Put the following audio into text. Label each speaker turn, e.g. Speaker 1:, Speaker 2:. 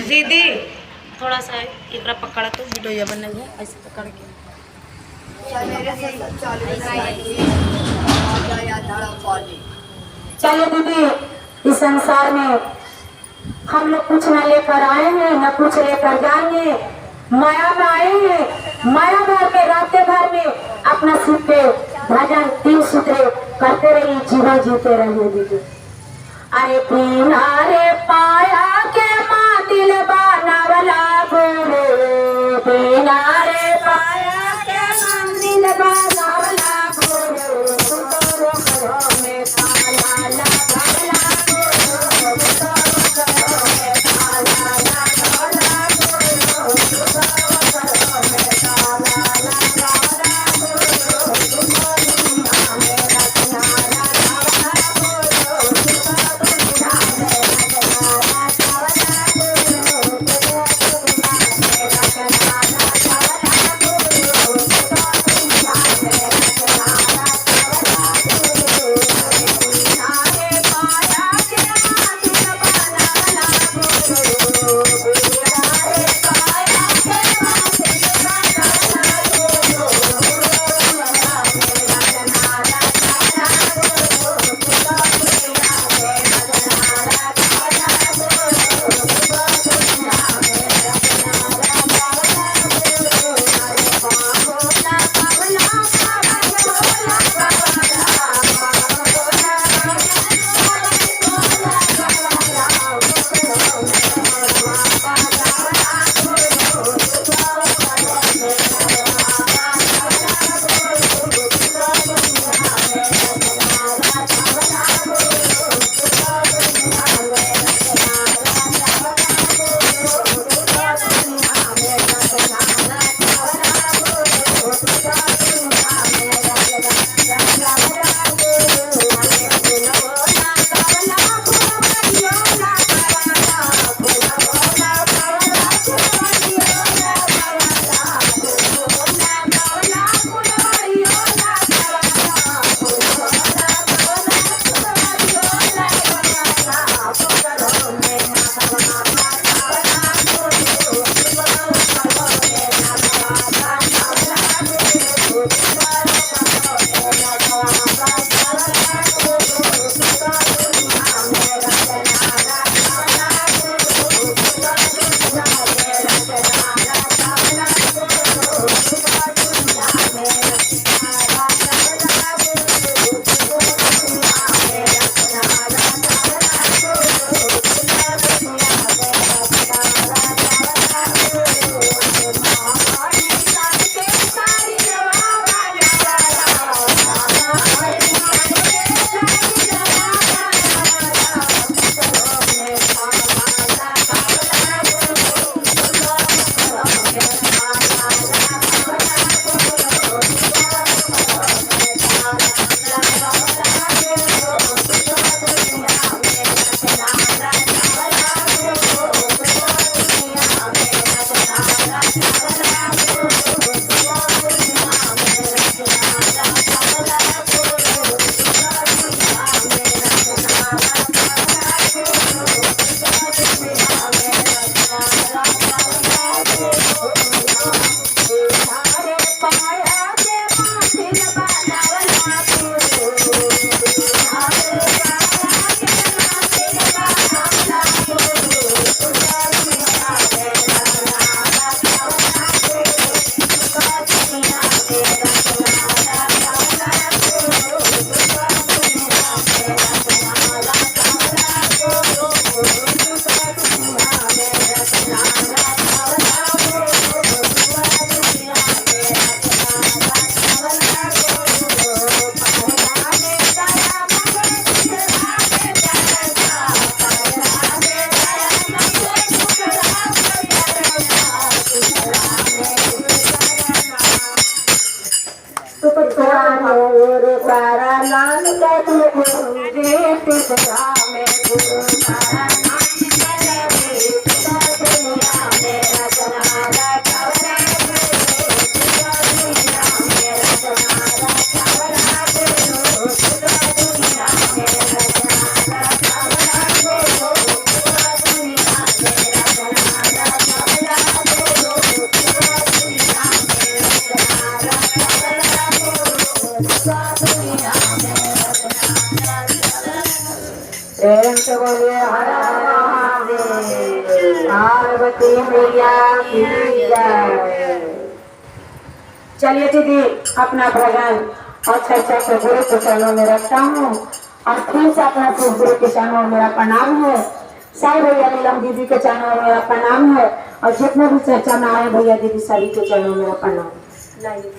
Speaker 1: दीदी थोड़ा सा इकरा पकड़ा तो वीडियो बनने में ऐसे पकड़ के
Speaker 2: चलो दीदी, इस संसार में हम लोग कुछ न लेकर आए हैं न कुछ लेकर जाएंगे। माया में आए हैं, माया भर में रातें भर में अपना सिर पे भजन 3 सूत्रे करते रहिए, जीवन जीते रहिए दीदी। अरे पीना रे पाया के माँ दिल बनावला गुरु, पीना रे पाया के माँ दिल बनावला गुरु, तोरो करो में ताला लगावला गुरु, तोरो करो में ताला लगावला गुरु, तोरो करो में ताला लगावला गुरु, दुनिया में रखना लगावला गुरु, प्रेम से बोलिए हर हर महादेव। पार्वती मैया की जय। चलिए दीदी अपना भजन अच्छा से गुरु के चरणों में रखता हूँ और फिर से अपना शिव गुरु के चरणों में मेरा प्रणाम है। साई भैया नीलम दीदी के चरणों में मेरा प्रणाम है और जितने भी चर्चा में आए भैया दीदी सभी के चरणों में मेरा प्रणाम। लाइए